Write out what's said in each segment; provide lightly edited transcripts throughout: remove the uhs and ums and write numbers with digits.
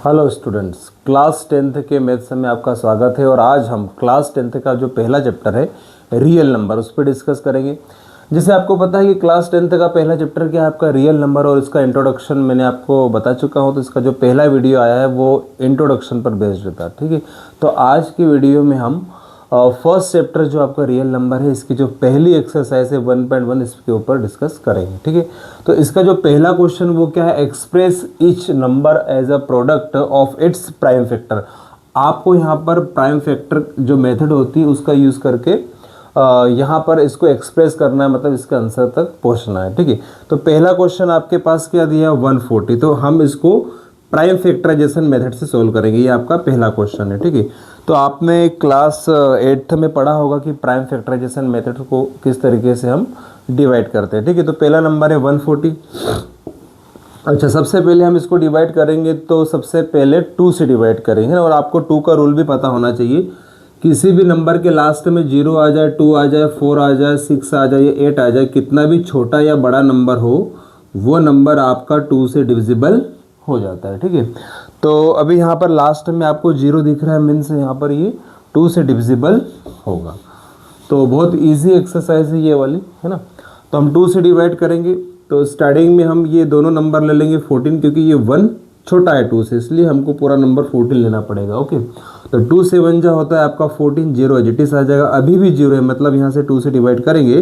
Hello students, class 10th के maths में आपका स्वागत है। और आज हम क्लास 10th का जो पहला चैप्टर है रियल नंबर उस पर डिस्कस करेंगे। जैसे आपको पता है कि क्लास 10th का पहला चैप्टर क्या है आपका रियल नंबर, और इसका इंट्रोडक्शन मैंने आपको बता चुका हूँ। तो इसका जो पहला वीडियो आया है वो इंट्रोडक्शन पर बेस्ड था, ठीक है। तो आज की वीडियो में हम फर्स्ट चैप्टर जो आपका रियल नंबर है इसकी जो पहली एक्सरसाइज है 1.1 इसके ऊपर डिस्कस करेंगे, ठीक है। तो इसका जो पहला क्वेश्चन वो क्या है, express each number as a product of its prime factor. आपको यहाँ पर प्राइम फैक्टर जो मेथड होती है उसका यूज़ करके यहाँ पर इसको एक्सप्रेस करना है, मतलब इसका आंसर तक पहुँचना है, ठीक है। तो पहला क्वेश्चन आपके पास क्या दिया 140, तो हम इसको प्राइम फैक्टराइजेशन मेथड से सोल्व करेंगे। ये आपका पहला क्वेश्चन है, ठीक है। तो आपने क्लास 8th में पढ़ा होगा कि प्राइम फैक्टराइजेशन मेथड को किस तरीके से हम डिवाइड करते हैं, ठीक है। तो पहला नंबर है 140। अच्छा, सबसे पहले हम इसको डिवाइड करेंगे तो सबसे पहले 2 से डिवाइड करेंगे। और आपको 2 का रूल भी पता होना चाहिए। किसी भी नंबर के लास्ट में 0 आ जाए, 2 आ जाए, 4 आ जाए, 6 आ जाए, 8 आ जाए, कितना भी छोटा या बड़ा नंबर हो वो नंबर आपका 2 से डिविजिबल हो जाता है, ठीक है। तो अभी यहाँ पर लास्ट में आपको 0 दिख रहा है, मीन्स यहाँ पर ये 2 से डिविजिबल होगा। तो बहुत इजी एक्सरसाइज है ये वाली, है ना। तो हम 2 से डिवाइड करेंगे। तो स्टार्टिंग में हम ये दोनों नंबर ले लेंगे 14, क्योंकि ये 1 छोटा है 2 से, इसलिए हमको पूरा नंबर 14 लेना पड़ेगा, ओके। तो 2 से 1 जो होता है आपका 14, 0 एजिटिस आ जाएगा। अभी भी 0 है, मतलब यहाँ से 2 से डिवाइड करेंगे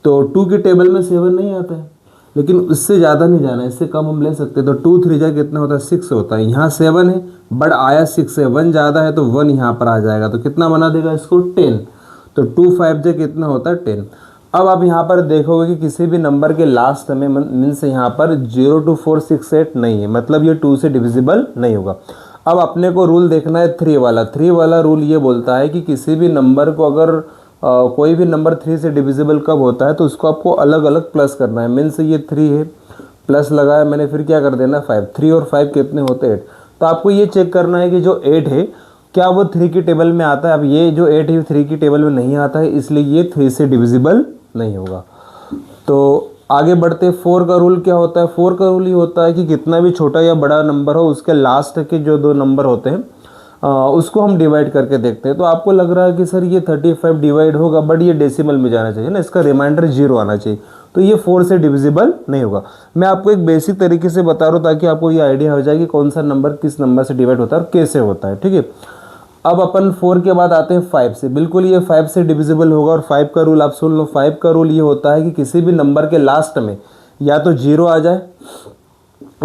तो 2 की टेबल में 7 नहीं आता है, लेकिन इससे ज़्यादा नहीं जाना है, इससे कम हम ले सकते हैं। तो 2 3 जा कितना होता है 6 होता है। यहाँ 7 है बट आया 6 है, 1 ज़्यादा है तो 1 यहाँ पर आ जाएगा। तो कितना बना देगा इसको 10। तो 2 5 जा कितना होता है 10। अब आप यहाँ पर देखोगे कि किसी भी नंबर के लास्ट में मीन्स यहाँ पर 0 2 4 6 8 नहीं है, मतलब ये 2 से डिविजिबल नहीं होगा। अब अपने को रूल देखना है 3 वाला। 3 वाला रूल ये बोलता है कि किसी भी नंबर को अगर कोई भी नंबर 3 से डिविजिबल कब होता है तो उसको आपको अलग अलग प्लस करना है। मीन्स ये 3 है, प्लस लगाया मैंने, फिर क्या कर देना 5। 3 और 5 कितने होते हैं 8। तो आपको ये चेक करना है कि जो 8 है क्या वो 3 की टेबल में आता है। अब ये जो 8 है 3 की टेबल में नहीं आता है, इसलिए ये 3 से डिविजिबल नहीं होगा। तो आगे बढ़ते 4 का रूल क्या होता है। 4 का रूल ये होता है कि कितना भी छोटा या बड़ा नंबर हो उसके लास्ट के जो 2 नंबर होते हैं उसको हम डिवाइड करके देखते हैं। तो आपको लग रहा है कि सर ये 35 डिवाइड होगा, बट ये डेसिमल में जाना चाहिए ना, इसका रिमाइंडर 0 आना चाहिए। तो ये 4 से डिविजिबल नहीं होगा। मैं आपको एक बेसिक तरीके से बता रहा हूँ ताकि आपको ये आइडिया हो जाए कि कौन सा नंबर किस नंबर से डिवाइड होता है और कैसे होता है, ठीक है। अब अपन 4 के बाद आते हैं 5 से। बिल्कुल ये 5 से डिविजिबल होगा। और 5 का रूल आप सुन लो। 5 का रूल ये होता है कि किसी भी नंबर के लास्ट में या तो 0 आ जाए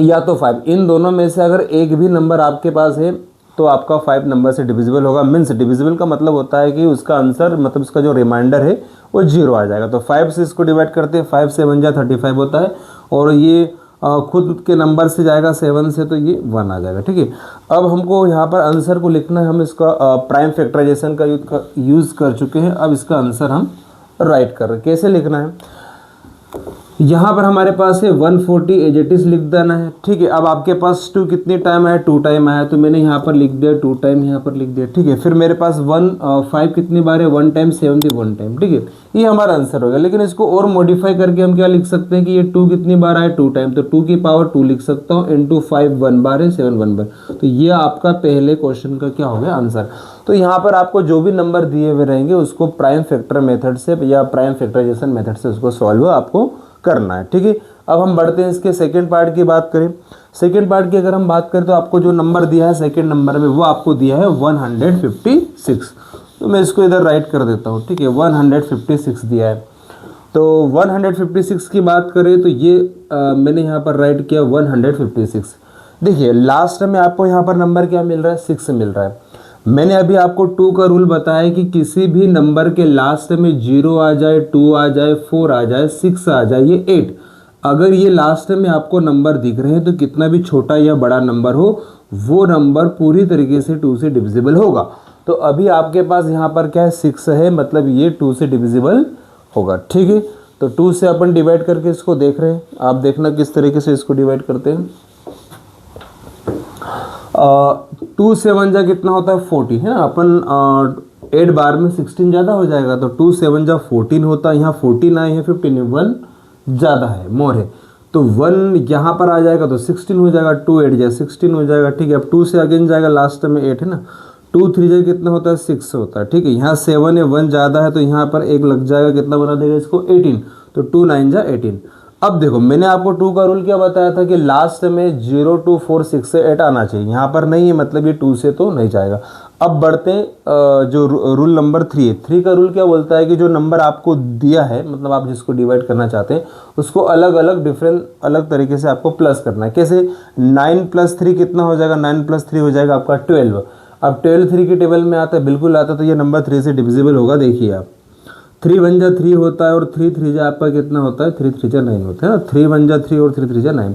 या तो 5, इन दोनों में से अगर एक भी नंबर आपके पास है तो आपका 5 नंबर से डिविजिबल होगा। मीन्स डिविजिबल का मतलब होता है कि उसका आंसर, मतलब उसका जो रिमाइंडर है वो 0 आ जाएगा। तो 5 से इसको डिवाइड करते हैं, 5 से 1 जा 35 होता है। और ये खुद के नंबर से जाएगा 7 से, तो ये 1 आ जाएगा, ठीक है। अब हमको यहाँ पर आंसर को लिखना है। हम इसका प्राइम फैक्टराइजेशन का यूज़ कर चुके हैं। अब इसका आंसर हम राइट कर रहे हैं। कैसे लिखना है, यहाँ पर हमारे पास है 140 एजेटिस लिख देना है, ठीक है। अब आपके पास 2 कितने टाइम आया 2 टाइम आया, तो मैंने यहाँ पर लिख दिया 2 टाइम, यहाँ पर लिख दिया, ठीक है। फिर मेरे पास 5 कितनी बार है 1 टाइम, 70 1 टाइम, ठीक है। ये हमारा आंसर होगा। लेकिन इसको और मॉडिफाई करके हम क्या लिख सकते हैं कि ये 2 कितनी बार आए 2 टाइम, तो 2 की पावर 2 लिख सकता हूँ, इंटू 5 1 बार है, 7 1 बार। तो ये आपका पहले क्वेश्चन का क्या हो गया आंसर। तो यहाँ पर आपको जो भी नंबर दिए हुए रहेंगे उसको प्राइम फैक्टर मेथड से या प्राइम फैक्टराइजेशन मेथड से उसको सॉल्व आपको करना है, ठीक है। अब हम बढ़ते हैं इसके सेकंड पार्ट की बात करें। सेकंड पार्ट की अगर हम बात करें तो आपको जो नंबर दिया है सेकंड नंबर में वो आपको दिया है 156। तो मैं इसको इधर राइट कर देता हूँ, ठीक है। 156 दिया है। तो 156 की बात करें तो ये मैंने यहाँ पर राइट किया 156। देखिए लास्ट में आपको यहाँ पर नंबर क्या मिल रहा है 6 मिल रहा है। मैंने अभी आपको 2 का रूल बताया कि किसी भी नंबर के लास्ट में 0 आ जाए, 2 आ जाए, 4 आ जाए, 6 आ जाए, ये 8, अगर ये लास्ट में आपको नंबर दिख रहे हैं तो कितना भी छोटा या बड़ा नंबर हो वो नंबर पूरी तरीके से 2 से डिविजिबल होगा। तो अभी आपके पास यहाँ पर क्या है 6 है, मतलब ये 2 से डिविजिबल होगा, ठीक है। तो 2 से अपन डिवाइड करके इसको देख रहे हैं। आप देखना किस तरीके से इसको डिवाइड करते हैं। 2 से 1 जा कितना होता है 40 है ना। अपन 8 बार में 16 ज़्यादा हो जाएगा, तो 2 से 1 जा 14 होता है। यहाँ 14 आए हैं 15 1 ज़्यादा है, मोर है। तो 1 यहाँ पर आ जाएगा तो 16 हो जाएगा, 2 8 जाए 16 हो जाएगा, ठीक है। अब 2 से अगेन जाएगा, लास्ट में 8 है ना, 2 3 जाए कितना होता है 6 होता है, ठीक है। यहाँ 7 है, 1 ज़्यादा है तो यहाँ पर 1 लग जाएगा, कितना बना देगा इसको 18, तो 2 9 जा 18। अब देखो मैंने आपको 2 का रूल क्या बताया था कि लास्ट में 0 2 4 6 से 8 आना चाहिए, यहाँ पर नहीं है, मतलब ये 2 से तो नहीं जाएगा। अब बढ़ते हैं जो रूल नंबर 3 है। 3 का रूल क्या बोलता है कि जो नंबर आपको दिया है, मतलब आप जिसको डिवाइड करना चाहते हैं उसको अलग अलग डिफरेंट अलग तरीके से आपको प्लस करना है। कैसे? 9 + 3 कितना हो जाएगा, 9 + 3 हो जाएगा आपका 12। अब 12 3 की टेबल में आता है, बिल्कुल आता है, तो ये नंबर 3 से डिविजिबल होगा। देखिए आप 3 1 जा 3 होता है और 3 3 जा आपका कितना होता है 3 3 जा 9 होता है ना, 3 1 जा 3 और 3 3 जा 9।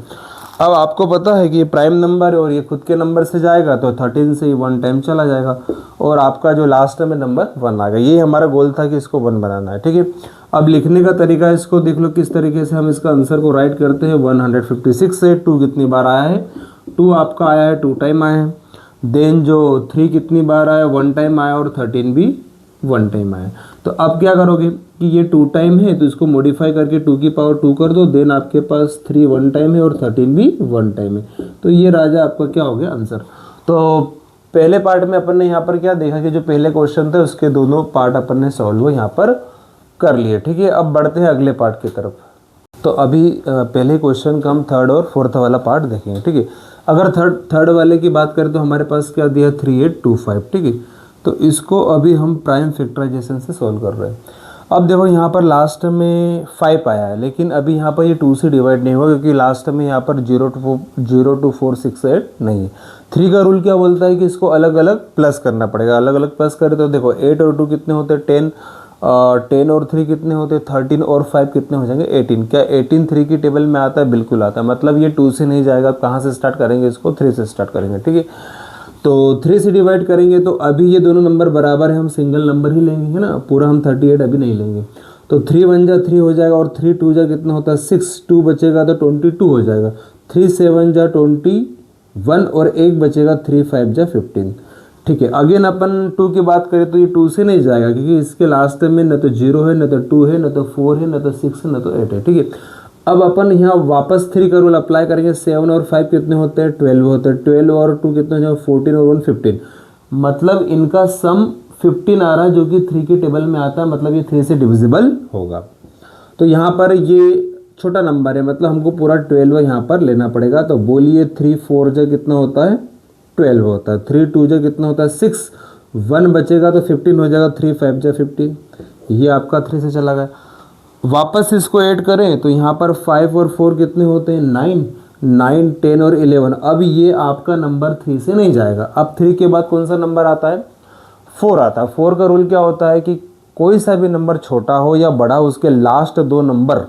अब आपको पता है कि ये प्राइम नंबर है और ये खुद के नंबर से जाएगा तो 13 से ही 1 टाइम चला जाएगा और आपका जो लास्ट में नंबर 1 आ गया। ये हमारा गोल था कि इसको 1 बनाना है, ठीक है। अब लिखने का तरीका इसको देख लो किस तरीके से हम इसका आंसर को राइट करते हैं। 156 से 2 कितनी बार आया है, 2 आपका आया है 2 टाइम आया है। देन जो 3 कितनी बार आया 1 टाइम आया और 13 भी 1 टाइम आया। तो अब क्या करोगे कि ये 2 टाइम है तो इसको मॉडिफाई करके 2 की पावर 2 कर दो। देन आपके पास 3 1 टाइम है और 13 भी 1 टाइम है। तो ये राजा आपका क्या हो गया आंसर। तो पहले पार्ट में अपन ने यहाँ पर क्या देखा कि जो पहले क्वेश्चन थे उसके दोनों पार्ट अपन ने सॉल्व यहाँ पर कर लिए, ठीक है। अब बढ़ते हैं अगले पार्ट की तरफ। तो अभी पहले क्वेश्चन का हम 3rd और 4th वाला पार्ट देखेंगे, ठीक है। अगर थर्ड वाले की बात करें तो हमारे पास क्या दिया 3 8 2 5, ठीक है। तो इसको अभी हम प्राइम फैक्टराइजेशन से सॉल्व कर रहे हैं। अब देखो यहाँ पर लास्ट में 5 आया है, लेकिन अभी यहाँ पर ये 2 से डिवाइड नहीं हुआ क्योंकि लास्ट में यहाँ पर 0 2 4 6 8 नहीं है। 3 का रूल क्या बोलता है कि इसको अलग अलग प्लस करना पड़ेगा। अलग अलग प्लस करें तो देखो 8 और 2 कितने होते हैं 10, 10 और 3 कितने होते हैं 13 और 5 कितने हो जाएंगे 18। क्या 18 3 की टेबल में आता है? बिल्कुल आता है। मतलब ये 2 से नहीं जाएगा। कहाँ से स्टार्ट करेंगे इसको? 3 से स्टार्ट करेंगे, ठीक है। तो 3 से डिवाइड करेंगे तो अभी ये दोनों नंबर बराबर है, हम सिंगल नंबर ही लेंगे, है ना। पूरा हम 38 अभी नहीं लेंगे। तो 3 1 जा 3 हो जाएगा और 3 2 जा कितना होता है 6, 2 बचेगा तो 22 हो जाएगा। 3 7 जा 21 और 1 बचेगा 3 5 जा 15, ठीक है। अगेन अपन 2 की बात करें तो ये 2 से नहीं जाएगा क्योंकि इसके लास्ट में न तो 0 है, न तो 2 है, न तो 4 है, न तो 6 है, न तो 8 है, ठीक है। अब अपन यहाँ वापस 3 का रूल अप्लाई करेंगे। 7 और 5 कितने होते हैं 12 होते हैं। 12 और 2 कितने हो जाएगा 14 और 1 15। मतलब इनका सम 15 आ रहा है जो कि 3 की टेबल में आता है, मतलब ये 3 से डिविजिबल होगा। तो यहाँ पर ये छोटा नंबर है, मतलब हमको पूरा 12 यहाँ पर लेना पड़ेगा। तो बोलिए 3 4 जा कितना होता है 12 होता है। 3 2 जा कितना होता है 6, 1 बचेगा तो 15 हो जाएगा। 3 5 जा 15, ये आपका 3 से चला गया। वापस इसको ऐड करें तो यहाँ पर 5 और 4 कितने होते हैं 9, 9 10 और 11। अब ये आपका नंबर 3 से नहीं जाएगा। अब 3 के बाद कौन सा नंबर आता है 4 आता है। 4 का रूल क्या होता है कि कोई सा भी नंबर छोटा हो या बड़ा हो उसके लास्ट 2 नंबर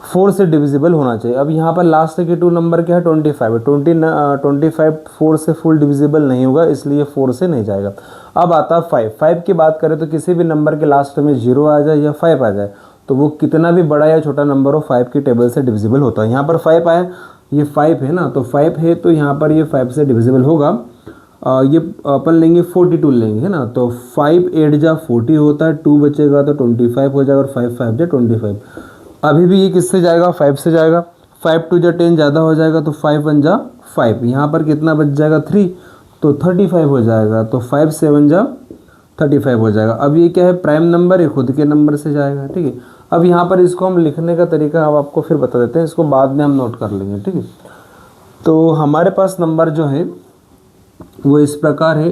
4 से डिविजिबल होना चाहिए। अब यहाँ पर लास्ट के 2 नंबर क्या है 25 है। 25 4 से फुल डिविजिबल नहीं होगा, इसलिए 4 से नहीं जाएगा। अब आता है 5 की बात करें तो किसी भी नंबर के लास्ट में 0 आ जाए या 5 आ जाए तो वो कितना भी बड़ा या छोटा नंबर हो 5 की टेबल से डिविजिबल होता है। यहाँ पर 5 आया, ये 5 है ना, तो 5 है तो यहाँ पर ये 5 से डिविजिबल होगा। ये अपन लेंगे 42 लेंगे, है ना। तो 5 8 जा 40 होता है, 2 बचेगा तो 25 हो जाएगा और 5 5 जा 25। अभी भी ये किससे जाएगा 5 से जाएगा। 5 2 जा 10 ज़्यादा हो जाएगा तो 5 1 जा 5, यहाँ पर कितना बच जाएगा 3 तो 35 हो जाएगा। तो 5 7 जा 35 हो जाएगा। अब ये क्या है प्राइम नंबर है, खुद के नंबर से जाएगा, ठीक है। अब यहाँ पर इसको हम लिखने का तरीका अब आपको फिर बता देते हैं, इसको बाद में हम नोट कर लेंगे, ठीक है। तो हमारे पास नंबर जो है वो इस प्रकार है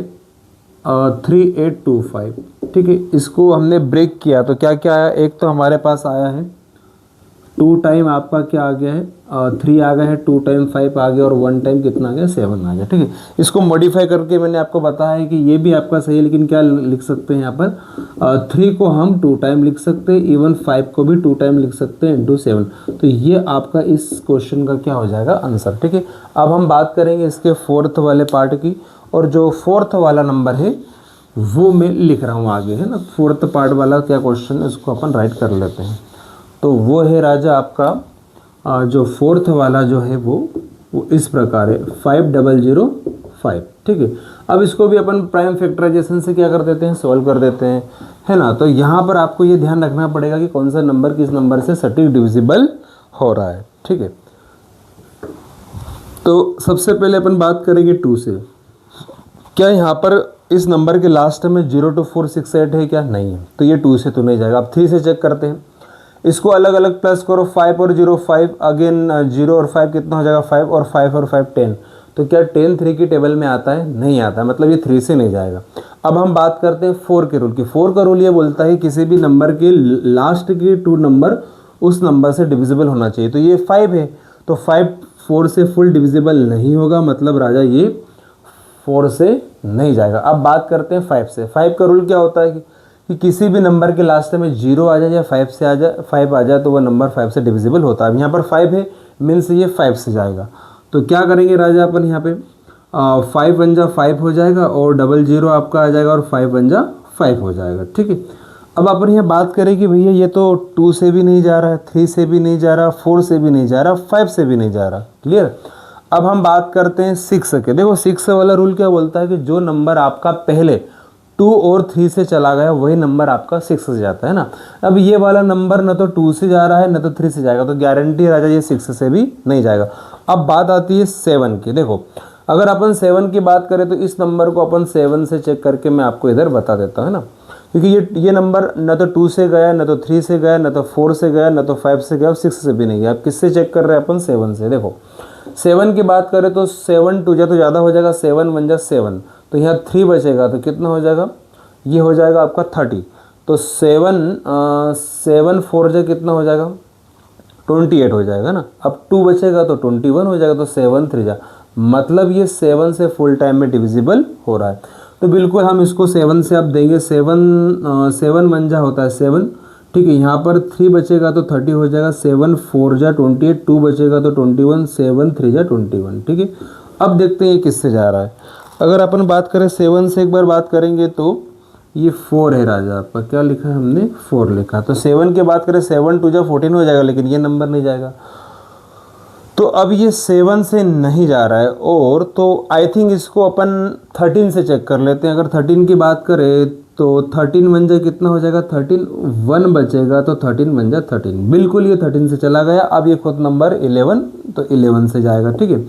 3825, ठीक है। इसको हमने ब्रेक किया तो क्या क्या आया, एक तो हमारे पास आया है 2 टाइम आपका क्या आ गया है 3 आ गया है, 2 टाइम 5 आ गया और 1 टाइम कितना आ गया 7 आ गया, ठीक है। इसको मॉडिफाई करके मैंने आपको बताया है कि ये भी आपका सही है, लेकिन क्या लिख सकते हैं यहाँ पर 3 को हम 2 टाइम लिख सकते हैं, इवन 5 को भी 2 टाइम लिख सकते हैं इंटू 7। तो ये आपका इस क्वेश्चन का क्या हो जाएगा आंसर, ठीक है। अब हम बात करेंगे इसके 4th वाले पार्ट की, और जो 4th वाला नंबर है वो मैं लिख रहा हूँ आगे, है ना। 4th पार्ट वाला क्या क्वेश्चन है उसको अपन राइट कर लेते हैं। तो वो है राजा आपका जो 4th वाला जो है वो इस प्रकार है 5005, ठीक है। अब इसको भी अपन प्राइम फैक्टराइजेशन से क्या कर देते हैं सॉल्व कर देते हैं, है ना। तो यहाँ पर आपको ये ध्यान रखना पड़ेगा कि कौन सा नंबर किस नंबर से सटीक डिविजिबल हो रहा है। ठीक है, तो सबसे पहले अपन बात करेंगे 2 से। क्या यहाँ पर इस नंबर के लास्ट में 0 to 4 6 8 है क्या? नहीं है, तो ये 2 से तो नहीं जाएगा। अब 3 से चेक करते हैं, इसको अलग अलग प्लस करो, 5 और 0 5, अगेन 0 और 5 कितना हो जाएगा 5 और 5 और 5 10। तो क्या 10 3 की टेबल में आता है? नहीं आता, मतलब ये 3 से नहीं जाएगा। अब हम बात करते हैं 4 के रूल की। 4 का रूल ये बोलता है किसी भी नंबर के लास्ट के 2 नंबर उस नंबर से डिविजिबल होना चाहिए। तो ये 5 है, तो 5 4 से फुल डिविजिबल नहीं होगा, मतलब राजा ये 4 से नहीं जाएगा। अब बात करते हैं 5 से। 5 का रूल क्या होता है कि किसी भी नंबर के लास्ट में 0 आ जाए या 5 आ जाए तो वह नंबर 5 से डिविजिबल होता है। अब यहाँ पर 5 है, मीन्स ये 5 से जाएगा। तो क्या करेंगे राजा अपन यहाँ पे 5 1 जा 5 हो जाएगा और 00 आपका आ जाएगा और 5 1 जा 5 हो जाएगा। ठीक है, अब अपन यहाँ बात करें कि भैया ये तो 2 से भी नहीं जा रहा है, 3 से भी नहीं जा रहा, 4 से भी नहीं जा रहा, 5 से भी नहीं जा रहा। क्लियर। अब हम बात करते हैं 6 के। देखो 6 वाला रूल क्या बोलता है कि जो नंबर आपका पहले 2 और 3 से चला गया वही नंबर आपका 6 से जाता है ना। अब ये वाला नंबर न तो 2 से जा रहा है न तो 3 से जाएगा, तो गारंटी राजा ये 6 से भी नहीं जाएगा। अब बात आती है 7 की। देखो अगर अपन 7 की बात करें तो इस नंबर को अपन 7 से चेक करके मैं आपको इधर बता देता हूँ ना, क्योंकि ये नंबर न तो 2 से गया, न तो 3 से गया, न तो 4 से गया, न तो 5 से गया और 6 से भी नहीं गया। अब किससे चेक कर रहे हैं अपन? 7 से। देखो 7 की बात करें तो 7 2 जा तो ज़्यादा हो जाएगा, 7 1 जा 7, तो यहाँ 3 बचेगा तो कितना हो जाएगा? ये हो जाएगा आपका 30। तो 7 4 जा कितना हो जाएगा? 28 हो जाएगा ना। अब 2 बचेगा तो 21 हो जाएगा, तो 7 3 जा, मतलब ये 7 से फुल टाइम में डिविजिबल हो रहा है। तो बिल्कुल हम इसको 7 से अब देंगे। 7 1 जा होता है 7। ठीक है, यहाँ पर 3 बचेगा तो 30 हो जाएगा, 7 4 जा 28, 2 बचेगा तो 21, 7 3 जा 21। ठीक है, अब देखते हैं ये किससे जा रहा है। अगर अपन बात करें 7 से एक बार बात करेंगे तो ये 4 है राजा आपका। क्या लिखा है हमने? 4 लिखा। तो 7 की बात करें 7 2 जा 14 हो जाएगा, लेकिन ये नंबर नहीं जाएगा। तो अब ये 7 से नहीं जा रहा है, और तो आई थिंक इसको अपन 13 से चेक कर लेते हैं। अगर 13 की बात करें तो 13 1 जा कितना हो जाएगा? 13 1 बचेगा तो 13 1 जा 13, बिल्कुल ये 13 से चला गया। अब ये खुद नंबर 11, तो 11 से जाएगा। ठीक है,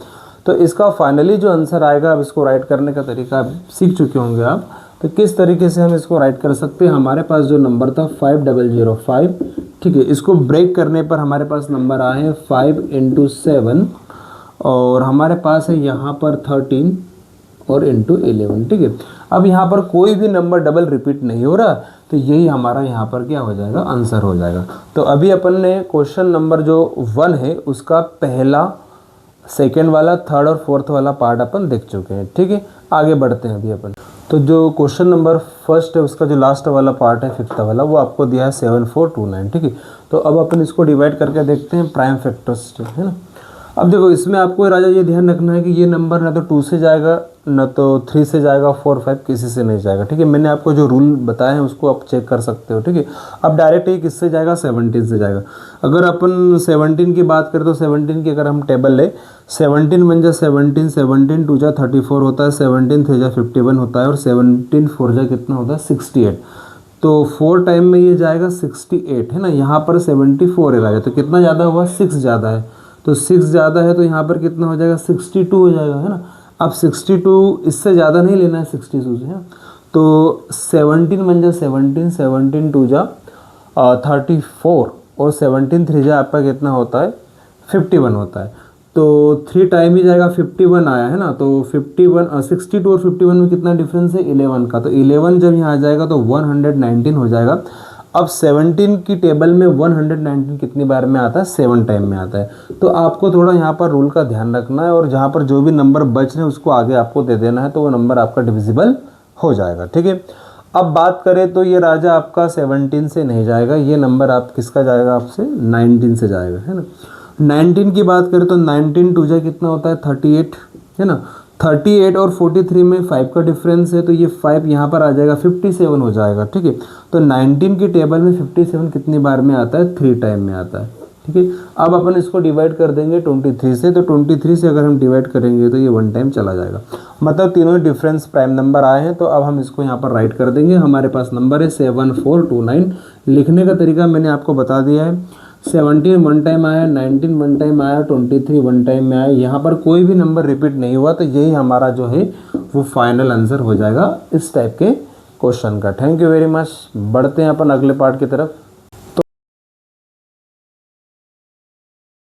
तो इसका फाइनली जो आंसर आएगा, अब इसको राइट करने का तरीका आप सीख चुके होंगे आप, तो किस तरीके से हम इसको राइट कर सकते हैं। हमारे पास जो नंबर था 5005, ठीक है, इसको ब्रेक करने पर हमारे पास नंबर आए हैं 5 × 7, और हमारे पास है यहाँ पर 13 और × 11। ठीक है, अब यहाँ पर कोई भी नंबर डबल रिपीट नहीं हो रहा, तो यही हमारा यहाँ पर क्या हो जाएगा? आंसर हो जाएगा। तो अभी अपन ने क्वेश्चन नंबर जो 1 है उसका पहला, सेकेंड वाला, थर्ड और फोर्थ वाला पार्ट अपन देख चुके हैं। ठीक है, आगे बढ़ते हैं अभी अपन। तो जो क्वेश्चन नंबर फर्स्ट है उसका जो लास्ट वाला पार्ट है, फिफ्थ वाला, वो आपको दिया है 7429। ठीक है, तो अब अपन इसको डिवाइड करके देखते हैं प्राइम फैक्टर्स, है ना। अब देखो इसमें आपको राजा ये ध्यान रखना है कि ये नंबर ना तो 2 से जाएगा, ना तो 3 से जाएगा, 4 5 किसी से नहीं जाएगा। ठीक है, मैंने आपको जो रूल बताए हैं उसको आप चेक कर सकते हो। ठीक है, अब डायरेक्ट ये किससे जाएगा? 17 से जाएगा। अगर अपन 17 की बात करें तो 17 की अगर हम टेबल ले, 17 1 जा 17, 17 2 जा 34 होता है, 17 3 जा 51 होता है, और 17 4 जा कितना होता है? 68। तो 4 टाइम में ये जाएगा 68, है ना। यहाँ पर 74 है राजा, तो कितना ज़्यादा हुआ? 6 ज़्यादा है। तो 6 ज़्यादा है तो यहाँ पर कितना हो जाएगा? 62 हो जाएगा, है ना। अब 62 इससे ज़्यादा नहीं लेना है 62 से, है। तो 17 1 जा 17, 17 2 जा 34, और 17 3 जा आपका कितना होता है? 51 होता है। तो 3 टाइम ही जाएगा, 51 आया, है ना। तो 51 62 और 51 में कितना डिफरेंस है? 11 का। तो 11 जब यहाँ आ जाएगा तो 119 हो जाएगा। अब 17 की टेबल में 119 कितनी बार में आता है? 7 टाइम में आता है। तो आपको थोड़ा यहाँ पर रूल का ध्यान रखना है, और जहाँ पर जो भी नंबर बच रहे हैं उसको आगे आपको दे देना है, तो वो नंबर आपका डिविजिबल हो जाएगा। ठीक है, अब बात करें तो ये राजा आपका 17 से नहीं जाएगा, ये नंबर आप किसका जाएगा? आपसे 19 से जाएगा, है ना। 19 की बात करें तो 19 2 जा कितना होता है? 38, है ना। 38 और 43 में 5 का डिफरेंस है, तो ये 5 यहाँ पर आ जाएगा, 57 हो जाएगा। ठीक है, तो 19 की टेबल में 57 कितनी बार में आता है? 3 टाइम में आता है। ठीक है, अब अपन इसको डिवाइड कर देंगे 23 से, तो 23 से अगर हम डिवाइड करेंगे तो ये 1 टाइम चला जाएगा, मतलब तीनों ही डिफरेंस प्राइम नंबर आए हैं। तो अब हम इसको यहाँ पर राइट कर देंगे। हमारे पास नंबर है 7429। लिखने का तरीका मैंने आपको बता दिया है। 17 वन टाइम आया, 19 वन टाइम आया, 23 वन टाइम में आया, यहाँ पर कोई भी नंबर रिपीट नहीं हुआ, तो यही हमारा जो है वो फाइनल आंसर हो जाएगा इस टाइप के क्वेश्चन का। Thank you very much. बढ़ते हैं अपन अगले पार्ट की तरफ।